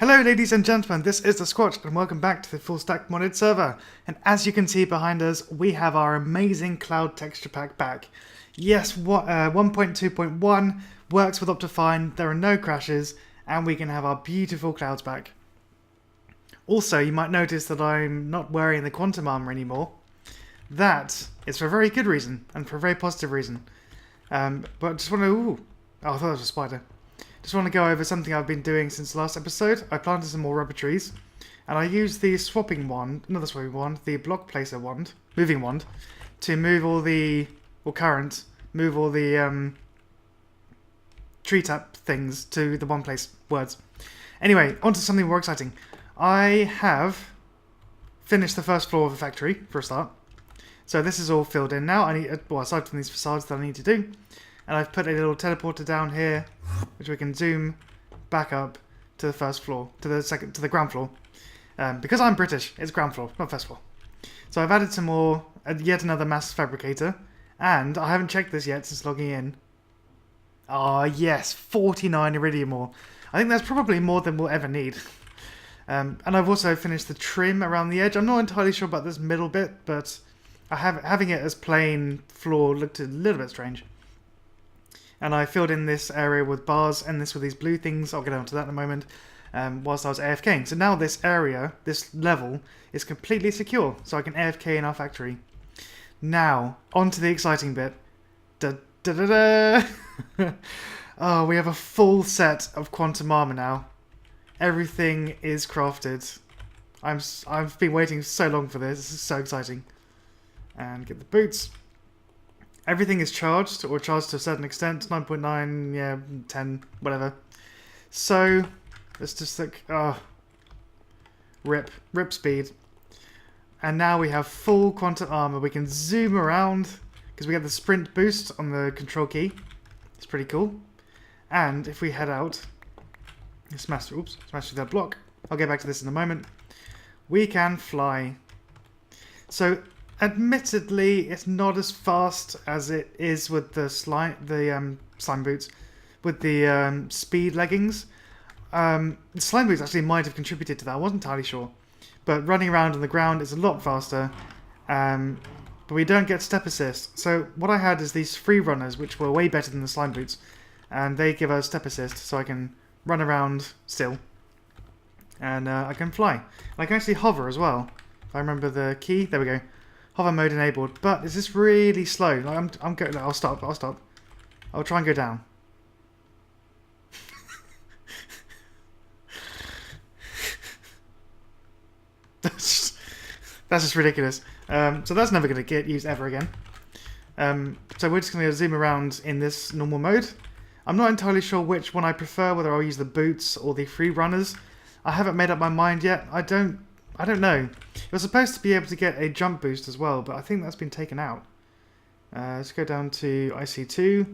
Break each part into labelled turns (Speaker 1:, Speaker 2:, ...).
Speaker 1: Hello ladies and gentlemen, this is LeSquatch and welcome back to the full stack modded server. And as you can see behind us, we have our amazing cloud texture pack back. Yes, 1.2.1 works with Optifine, there are no crashes, and we can have our beautiful clouds back. Also, you might notice that I'm not wearing the quantum armor anymore. That is for a very good reason, and for a very positive reason. But I just want to... Oh, I thought that was a spider. Just want to go over something I've been doing since the last episode. I planted some more rubber trees, and I used the swapping wand, not the swapping wand, the block placer wand, moving wand, to move all the, move all the tree tap things to the one place words. Anyway, on to something more exciting. I have finished the first floor of the factory, for a start. So this is all filled in now. I need, well, aside from these facades that I need to do. And I've put a little teleporter down here, which we can zoom back up to the first floor, to the ground floor. Because I'm British, it's ground floor, not first floor. So I've added some more, yet another mass fabricator, and I haven't checked this yet since logging in. Ah, yes, 49 iridium ore. I think that's probably more than we'll ever need. And I've also finished the trim around the edge. I'm not entirely sure about this middle bit, but having it as plain floor looked a little bit strange. And I filled in this area with bars and this with these blue things. I'll get on to that in a moment. Whilst I was AFKing. So now this area, this level, is completely secure. So I can AFK in our factory. Now, on to the exciting bit. Da da da da! Oh, we have a full set of quantum armor now. Everything is crafted. I've been waiting so long for this. This is so exciting. And get the boots. Everything is charged, or charged to a certain extent. 9.9, yeah, 10, whatever. So, let's just look. Oh, rip speed. And now we have full quantum armor. We can zoom around, because we get the sprint boost on the control key. It's pretty cool. And if we head out, smash through that block. I'll get back to this in a moment. We can fly. So, admittedly, it's not as fast as it is with the slime boots, with the speed leggings. The slime boots actually might have contributed to that. I wasn't entirely sure, but running around on the ground is a lot faster. But we don't get step assist. So what I had is these free runners, which were way better than the slime boots, and they give us step assist, so I can run around still, and I can fly. And I can actually hover as well. If I remember the key, there we go. Hover mode enabled, but is this really slow? Like I'm going. I'll stop. I'll try and go down. that's just ridiculous. So that's never going to get used ever again. So we're just going to zoom around in this normal mode. I'm not entirely sure which one I prefer, whether I'll use the boots or the free runners. I haven't made up my mind yet. I don't know. You're supposed to be able to get a jump boost as well, but I think that's been taken out. Let's go down to IC2.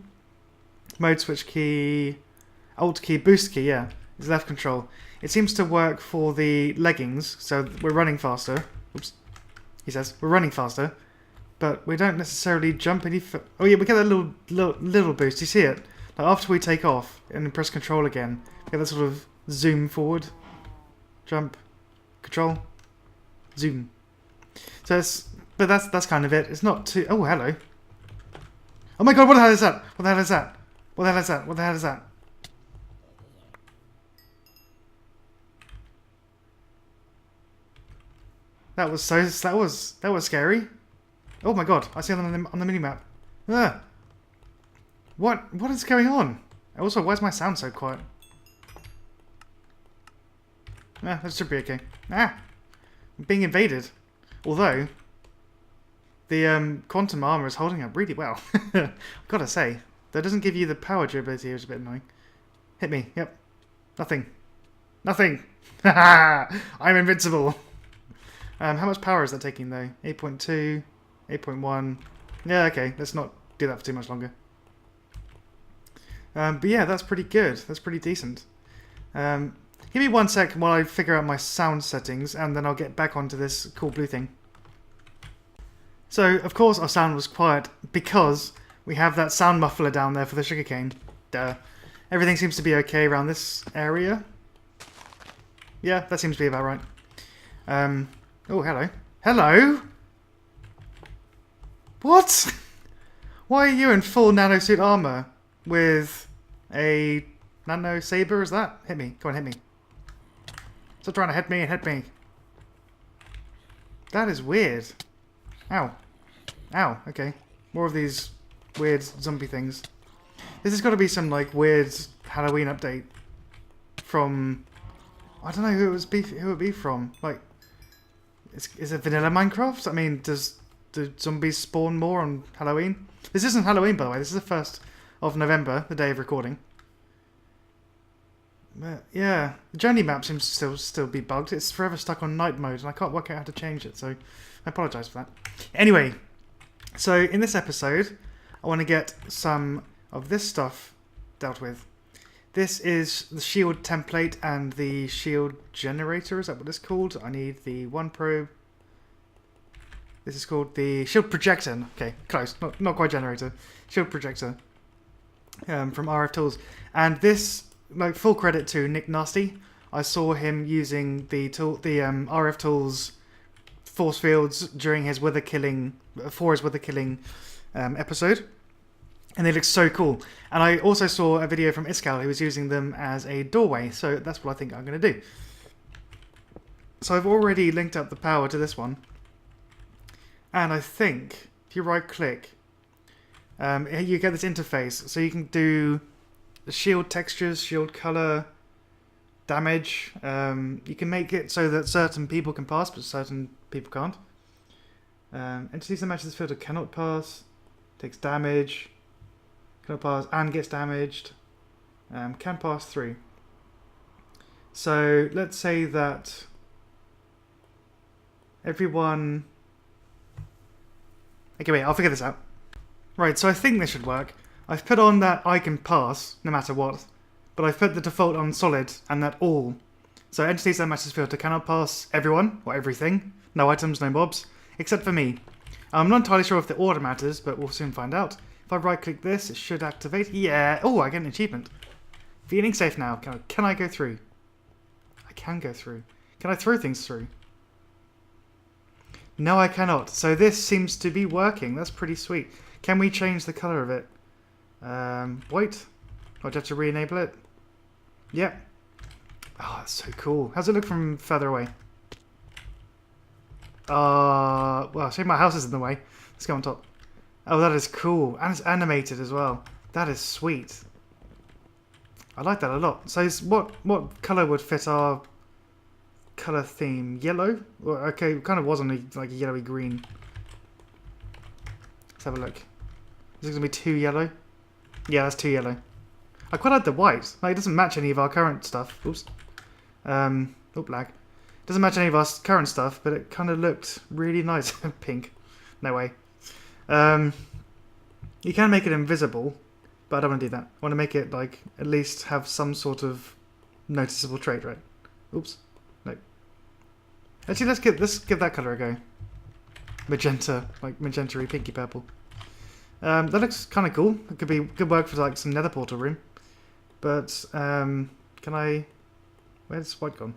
Speaker 1: Mode switch key, Alt key, boost key, yeah. It's left control. It seems to work for the leggings, so we're running faster. Oops. He says, we're running faster, but we don't necessarily jump any oh yeah, we get that little boost. You see it? Like after we take off and press control again, we get that sort of zoom forward. Jump. Control. Zoom. So but that's kind of it. It's not too. Oh, hello. Oh my god! What the hell is that? What the hell is that? What the hell is that? What the hell is that? That was scary. Oh my god! I see it on the minimap. Ah. What is going on? Also, why is my sound so quiet? Ah, that should be okay. Ah. Being invaded, although the quantum armor is holding up really well. I've got to say, that doesn't give you the power durability, which is a bit annoying. Hit me. Yep. Nothing. I'm invincible. How much power is that taking though? 8.2, 8.1. Yeah, okay. Let's not do that for too much longer. But yeah, that's pretty good. That's pretty decent. Give me 1 sec while I figure out my sound settings, and then I'll get back onto this cool blue thing. So, of course our sound was quiet, because we have that sound muffler down there for the sugarcane. Duh. Everything seems to be okay around this area. Yeah, that seems to be about right. Oh, hello. Hello? What? Why are you in full nanosuit armor with a nano saber? Is that? Hit me. Go on, hit me. Stop trying to hit me and hit me. That is weird. Ow. Ow, okay. More of these weird zombie things. This has got to be some, like, weird Halloween update from... I don't know who it would be from. Like, is it vanilla Minecraft? I mean, do zombies spawn more on Halloween? This isn't Halloween, by the way. This is the 1st of November, the day of recording. But, yeah. The journey map seems to still be bugged. It's forever stuck on night mode, and I can't work out how to change it, so I apologise for that. Anyway, so in this episode, I want to get some of this stuff dealt with. This is the shield template and the shield generator. Is that what it's called? I need the one probe. This is called the shield projector. Okay, close. Not quite generator. Shield projector from RFTools. And this, like, full credit to Nick Nasty. I saw him using the RFTools Forcefields during his wither killing episode. And they look so cool. And I also saw a video from Iskal who was using them as a doorway. So that's what I think I'm going to do. So I've already linked up the power to this one. And I think if you right click, you get this interface. So you can do the shield textures, shield color, damage. You can make it so that certain people can pass, but certain people can't. Entities that match this filter cannot pass. Takes damage. Cannot pass and gets damaged. Can pass through. So let's say that everyone... Okay, wait, I'll figure this out. Right, so I think this should work. I've put on that I can pass, no matter what. But I've put the default on solid and that all. So entities that match this filter cannot pass everyone or everything. No items, no mobs. Except for me. I'm not entirely sure if the order matters, but we'll soon find out. If I right-click this, it should activate. Yeah. Oh, I get an achievement. Feeling safe now. Can I go through? I can go through. Can I throw things through? No, I cannot. So this seems to be working. That's pretty sweet. Can we change the colour of it? White? Or do I have to re-enable it? Yep. Oh, that's so cool. How's it look from further away? Well, see, my house is in the way. Let's go on top. Oh, that is cool. And it's animated as well. That is sweet. I like that a lot. So what colour would fit our colour theme? Yellow? Well, okay, it kind of was on like a yellowy green. Let's have a look. Is it going to be too yellow? Yeah, that's too yellow. I quite like the white. Like, it doesn't match any of our current stuff. Oops. Lag. It doesn't match any of our current stuff, but it kind of looked really nice. Pink. No way. You can make it invisible, but I don't want to do that. I want to make it, like, at least have some sort of noticeable trait, right? Oops. No. Actually, let's give that colour a go. Magenta, like magenta-y, pinky purple. That looks kind of cool. It could be good work for, like, some nether portal room. But, can I... Where's white gone?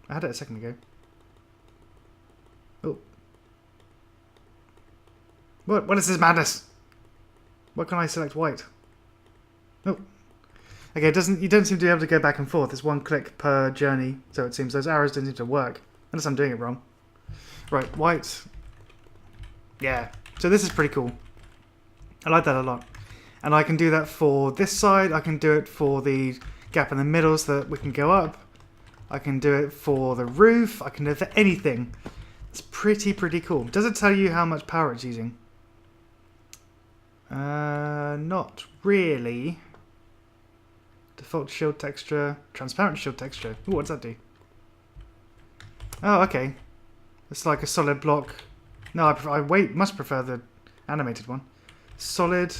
Speaker 1: I had it a second ago. Oh. What is this madness? What can I select white? Oh. Okay, you don't seem to be able to go back and forth. It's one click per journey, so it seems those arrows don't seem to work. Unless I'm doing it wrong. Right, white. Yeah. So this is pretty cool. I like that a lot. And I can do that for this side. I can do it for the gap in the middle so that we can go up. I can do it for the roof. I can do it for anything. It's pretty cool. Does it tell you how much power it's using? Not really. Default shield texture. Transparent shield texture. Ooh, what does that do? Oh, okay. It's like a solid block. No, I must prefer the animated one. Solid.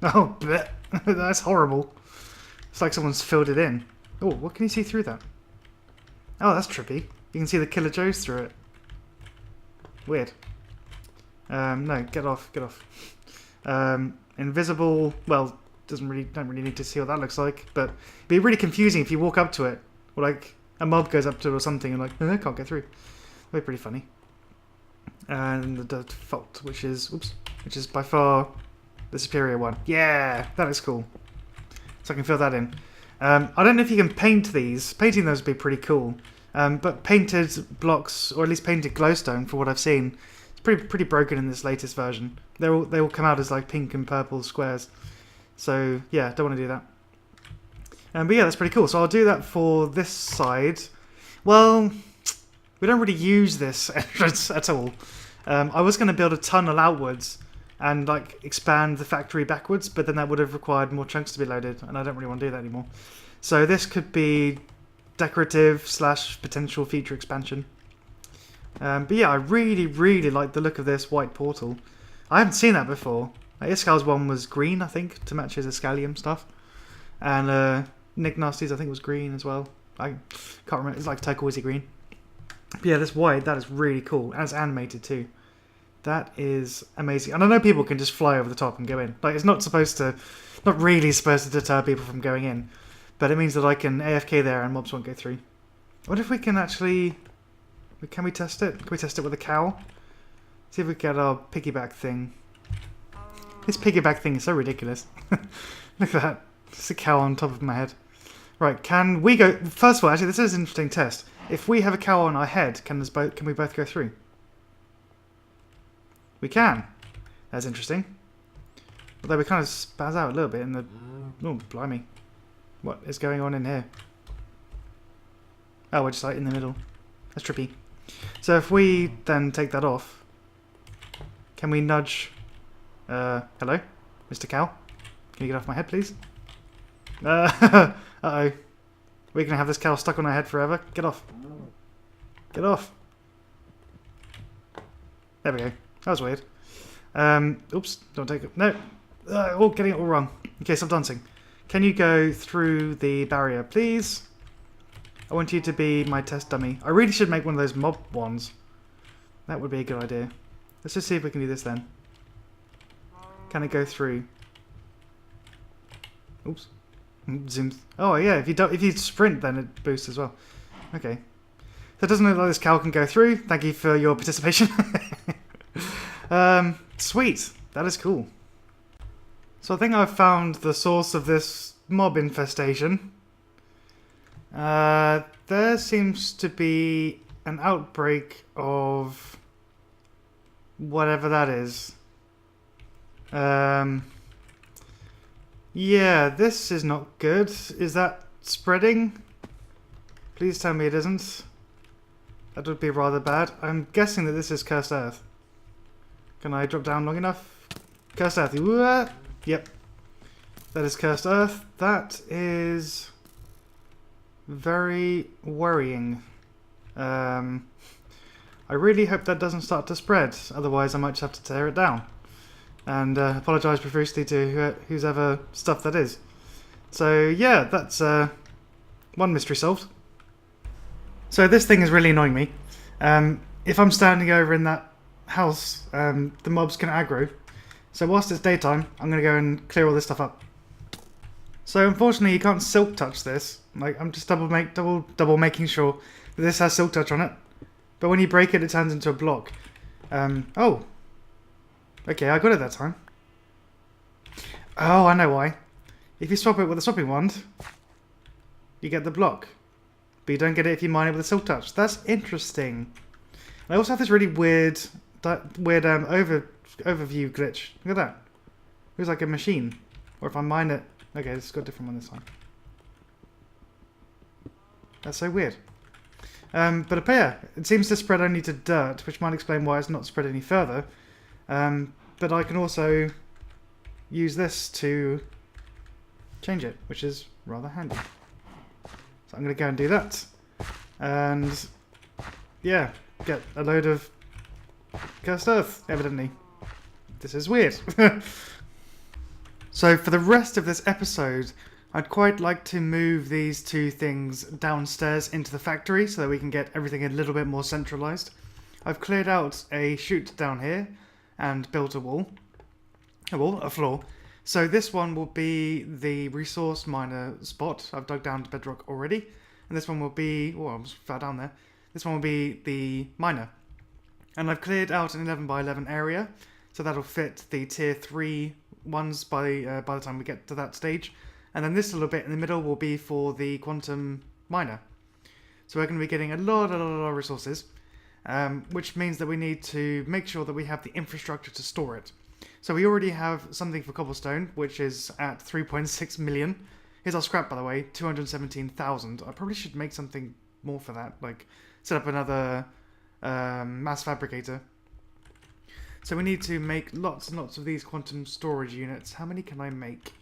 Speaker 1: Oh, bleh. That's horrible. It's like someone's filled it in. Oh, what can you see through that? Oh, that's trippy. You can see the Killer Joes through it. Weird. No, get off. Invisible. Well, don't really need to see what that looks like. But it'd be really confusing if you walk up to it. Or like, a mob goes up to it or something and like, I can't get through. That'd be pretty funny. And the default, which is by far the superior one. Yeah, that is cool. So I can fill that in. I don't know if you can paint these. Painting those would be pretty cool. But painted blocks, or at least painted glowstone, for what I've seen, it's pretty broken in this latest version. They all come out as like pink and purple squares. So yeah, don't want to do that. But yeah, that's pretty cool. So I'll do that for this side. Well, we don't really use this entrance at all. I was going to build a tunnel outwards and like expand the factory backwards, but then that would have required more chunks to be loaded, and I don't really want to do that anymore. So this could be decorative / potential feature expansion. But yeah, I really like the look of this white portal. I haven't seen that before. Iskal's one was green, I think, to match his Iskalium stuff. And Nick Nasty's, I think, was green as well. I can't remember. It's like turquoisey green. But yeah, this white, that is really cool. And it's animated too. That is amazing. And I know people can just fly over the top and go in. Like, it's not really supposed to deter people from going in. But it means that I can AFK there and mobs won't go through. What if we can actually... Can we test it? Can we test it with a cow? See if we get our piggyback thing. This piggyback thing is so ridiculous. Look at that. It's a cow on top of my head. Right, can we go... First of all, actually, this is an interesting test. If we have a cow on our head, can we both go through? We can. That's interesting. Although we kind of spaz out a little bit in the... Oh, blimey. What is going on in here? Oh, we're just like in the middle. That's trippy. So if we then take that off, can we nudge... hello? Mr. Cow? Can you get off my head, please? Uh-oh. We're going to have this cow stuck on our head forever. Get off. Get off. There we go. That was weird. Oops. Don't take it. No. Oh, getting it all wrong. Okay, stop dancing. Can you go through the barrier, please? I want you to be my test dummy. I really should make one of those mob ones. That would be a good idea. Let's just see if we can do this then. Can it go through? Oops. Zooms. Oh yeah, if you sprint, then it boosts as well. Okay. So it doesn't look like this cow can go through. Thank you for your participation. Sweet. That is cool. So I think I've found the source of this mob infestation. There seems to be an outbreak of whatever that is. Yeah, this is not good. Is that spreading? Please tell me it isn't. That would be rather bad. I'm guessing that this is Cursed Earth. Can I drop down long enough? Cursed Earth. Yep. That is Cursed Earth. That is very worrying. I really hope that doesn't start to spread. Otherwise, I might just have to tear it down. And apologise profusely to whose ever stuff that is. So yeah, that's one mystery solved. So this thing is really annoying me. If I'm standing over in that house, the mobs can aggro. So whilst it's daytime, I'm going to go and clear all this stuff up. So unfortunately, you can't silk touch this. Like, I'm just double making sure that this has silk touch on it. But when you break it, it turns into a block. Oh. Okay, I got it that time. Oh, I know why. If you swap it with a swapping wand, you get the block. But you don't get it if you mine it with a silk touch. That's interesting. I also have this really weird overview glitch. Look at that. It looks like a machine. Or if I mine it... Okay, it's got a different one this time. That's so weird. But yeah, it seems to spread only to dirt, which might explain why it's not spread any further. But I can also use this to change it, which is rather handy. So I'm going to go and do that. And yeah, get a load of Cursed Earth, evidently. This is weird. So for the rest of this episode, I'd quite like to move these two things downstairs into the factory so that we can get everything a little bit more centralised. I've cleared out a chute down here and built a floor. So this one will be the resource miner spot. I've dug down to bedrock already. and this one will be, oh, I almost fell down there. This one will be the miner. And I've cleared out an 11 by 11 area, so that'll fit the tier 3 ones by the time we get to that stage. And then this little bit in the middle will be for the quantum miner. So we're going to be getting a lot of resources, which means that we need to make sure that we have the infrastructure to store it. So we already have something for cobblestone, which is at 3.6 million. Here's our scrap, by the way, 217,000. I probably should make something more for that, like set up another mass fabricator. So we need to make lots and lots of these quantum storage units. How many can I make?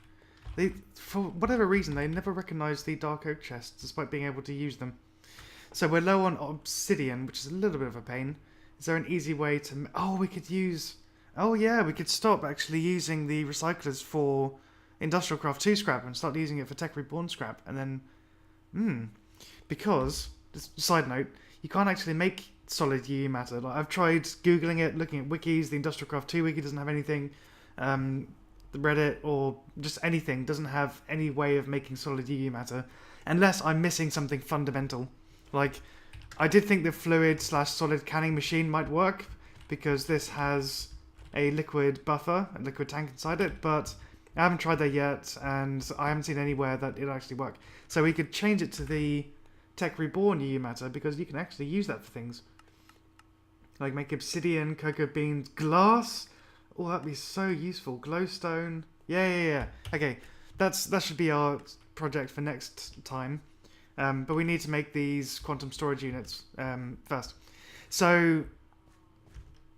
Speaker 1: For whatever reason, they never recognize the dark oak chests, despite being able to use them. So we're low on obsidian, which is a little bit of a pain. Is there an easy way to... Oh, we could use... Oh yeah, we could stop actually using the recyclers for Industrial Craft 2 scrap and start using it for Tech Reborn scrap. And then... Because, just side note, you can't actually make solid UU matter. Like, I've tried Googling it, looking at wikis. The Industrial Craft 2 wiki doesn't have anything. The Reddit or just anything doesn't have any way of making solid UU matter. Unless I'm missing something fundamental. Like, I did think the fluid/solid canning machine might work, because this has a liquid buffer, a liquid tank inside it, but I haven't tried that yet, and I haven't seen anywhere that it'll actually work. So we could change it to the Tech Reborn UU matter, because you can actually use that for things. Like make obsidian, cocoa beans, glass. Oh, that'd be so useful. Glowstone. Yeah. Okay, that should be our project for next time. But we need to make these quantum storage units first. So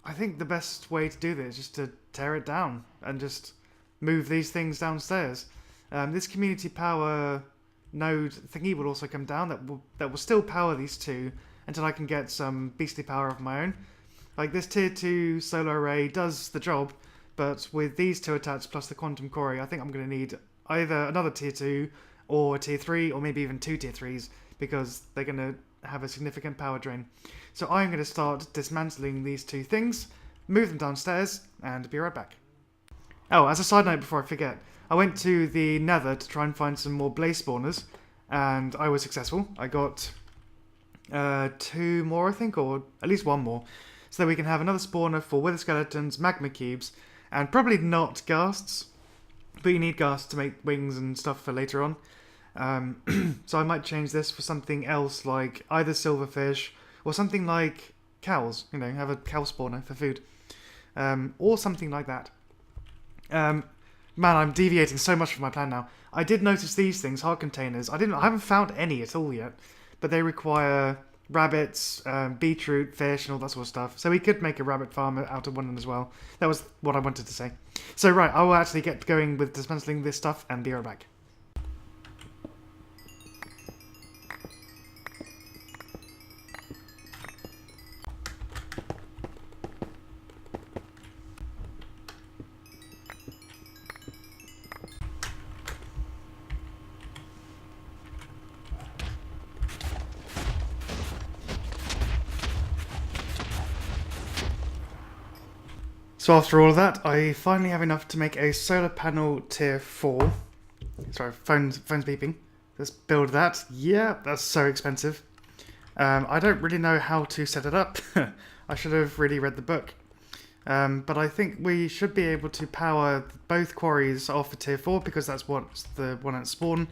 Speaker 1: I think the best way to do this is just to tear it down and just move these things downstairs. This community power node thingy will also come down. That will still power these two until I can get some beastly power of my own. Like this tier 2 solar array does the job, but with these two attached plus the quantum quarry, I think I'm going to need either another tier 2 or a tier 3 or maybe even 2 tier 3s, because they're going to have a significant power drain. So I'm going to start dismantling these two things, move them downstairs, and be right back. Oh, as a side note before I forget, I went to the Nether to try and find some more blaze spawners, and I was successful. I got 2 more, I think, or at least 1 more, so that we can have another spawner for wither skeletons, magma cubes, and probably not ghasts, but you need ghasts to make wings and stuff for later on. So I might change this for something else, like either silverfish or something like cows. You know, have a cow spawner for food, or something like that. Man, I'm deviating so much from my plan now. I did notice these things, heart containers. I haven't found any at all yet, but they require rabbits, beetroot, fish, and all that sort of stuff. So we could make a rabbit farm out of one of them as well. That was what I wanted to say. So right, I will actually get going with dismantling this stuff and be right back. So after all of that, I finally have enough to make a solar panel tier 4. Sorry, phone's beeping. Let's build that. Yeah, that's so expensive. I don't really know how to set it up. I should have really read the book. But I think we should be able to power both quarries off for tier 4, because that's what's the one at spawn.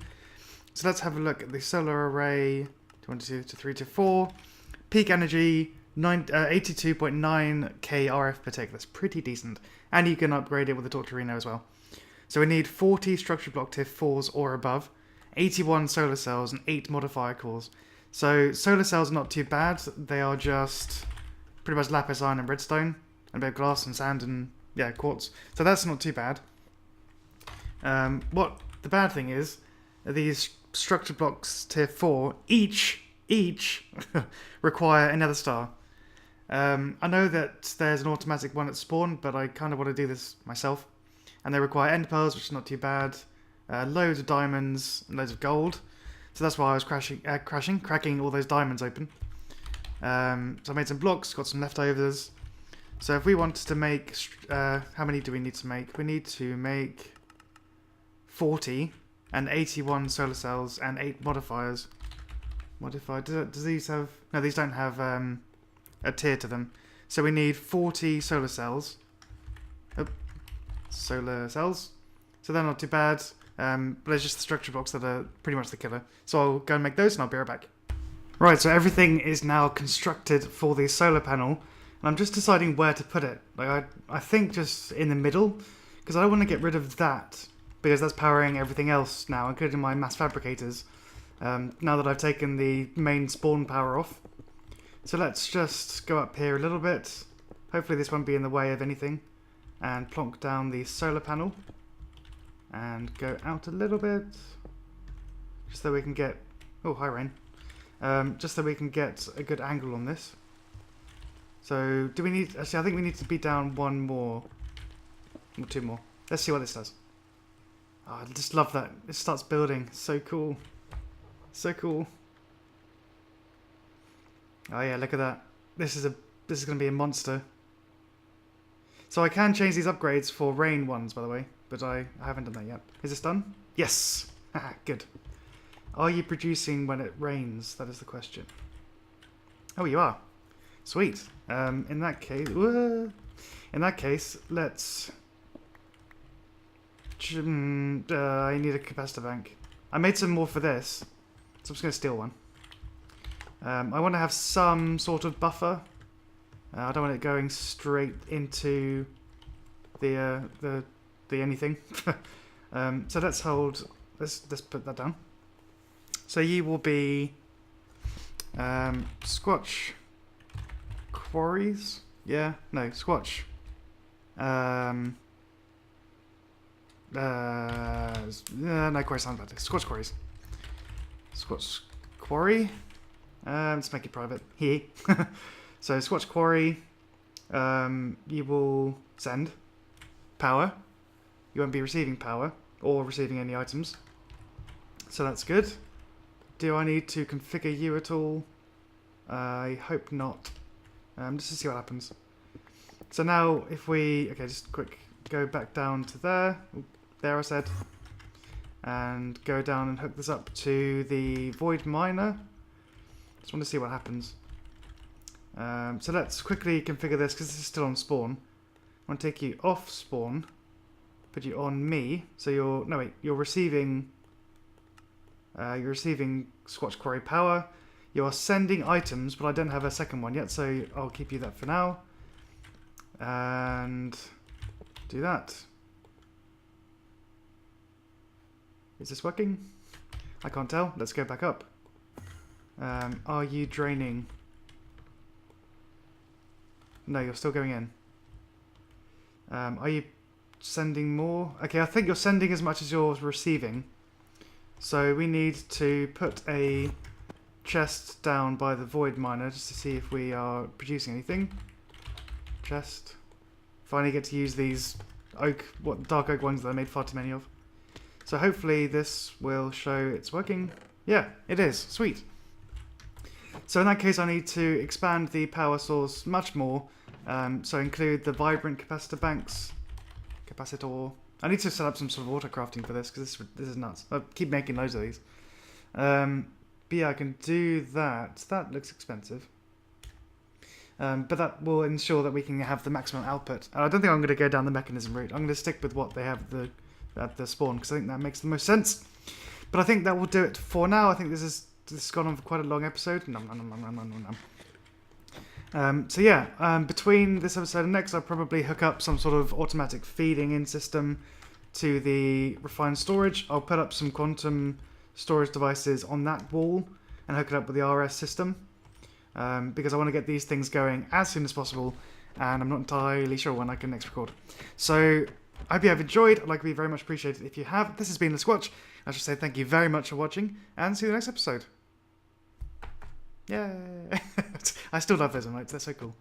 Speaker 1: So let's have a look at the solar array. 22 to 3 to 4. Peak energy. 82.9k RF per tick. That's pretty decent. And you can upgrade it with a Torturino as well. So we need 40 structure block tier 4s or above, 81 solar cells, and 8 modifier cores. So solar cells are not too bad. They are just pretty much lapis, iron, and redstone, and a bit of glass and sand and, yeah, quartz. So that's not too bad. What the bad thing is, these structure blocks tier 4, each require another star. I know that there's an automatic one at spawn, but I kind of want to do this myself. And they require end pearls, which is not too bad. Loads of diamonds, and loads of gold. So that's why I was cracking all those diamonds open. So I made some blocks, got some leftovers. So if we wanted to make, how many do we need to make? We need to make 40 and 81 solar cells and 8 modifiers. Modify. Does these have... No, these don't have a tier to them. So we need 40 solar cells. Oh, solar cells. So they're not too bad. But it's just the structure blocks that are pretty much the killer. So I'll go and make those and I'll be right back. Right, so everything is now constructed for the solar panel. And I'm just deciding where to put it. Like I think just in the middle. Because I don't want to get rid of that. Because that's powering everything else now, including my mass fabricators. Now that I've taken the main spawn power off. So let's just go up here a little bit. Hopefully this won't be in the way of anything. And plonk down the solar panel. And go out a little bit. Just so we can get... Oh, hi rain. Just so we can get a good angle on this. So, do we need... Actually, I think we need to be down one more. Or two more. Let's see what this does. Oh, I just love that. It starts building. So cool. So cool. Oh yeah, look at that. This is going to be a monster. So I can change these upgrades for rain ones, by the way. But I haven't done that yet. Is this done? Yes! Haha, good. Are you producing when it rains? That is the question. Oh, you are. Sweet. In that case, let's... I need a capacitor bank. I made some more for this, so I'm just going to steal one. I want to have some sort of buffer. I don't want it going straight into the anything. So let's hold. Let's put that down. So you will be Squatch quarries. Yeah, no Squatch. No quarry sounds better. Squatch quarries. Squatch quarry. Let's make it private. Here. So Squatch quarry. You will send power. You won't be receiving power or receiving any items. So that's good. Do I need to configure you at all? I hope not. Just to see what happens. So now if we... Okay, just quick go back down to there. There I said. And go down and hook this up to the void miner. Just want to see what happens. So let's quickly configure this because this is still on spawn. I want to take you off spawn. Put you on me. So you're... No wait, you're receiving Squatch Quarry power. You are sending items, but I don't have a second one yet, so I'll keep you that for now. And do that. Is this working? I can't tell. Let's go back up. Are you draining? No, you're still going in. Are you sending more? Okay, I think you're sending as much as you're receiving. So we need to put a chest down by the void miner just to see if we are producing anything. Chest. Finally get to use these dark oak ones that I made far too many of. So hopefully this will show it's working. Yeah, it is. Sweet. So in that case I need to expand the power source much more. So include the vibrant capacitor banks. Capacitor. I need to set up some sort of auto crafting for this because this is nuts. I keep making loads of these. But yeah, I can do that. That looks expensive. But that will ensure that we can have the maximum output. And I don't think I'm going to go down the mechanism route. I'm going to stick with what they have at the spawn because I think that makes the most sense. But I think that will do it for now. I think this has gone on for quite a long episode. Nom, nom, nom, nom, nom, nom, nom. So yeah, between this episode and next, I'll probably hook up some sort of automatic feeding in system to the refined storage. I'll put up some quantum storage devices on that wall and hook it up with the RS system because I want to get these things going as soon as possible, and I'm not entirely sure when I can next record. So I hope you have enjoyed. I'd like to be very much appreciated if you have. This has been LeSquatch. I should say thank you very much for watching, and see you in the next episode. Yay! I still love those emotes, they're so cool.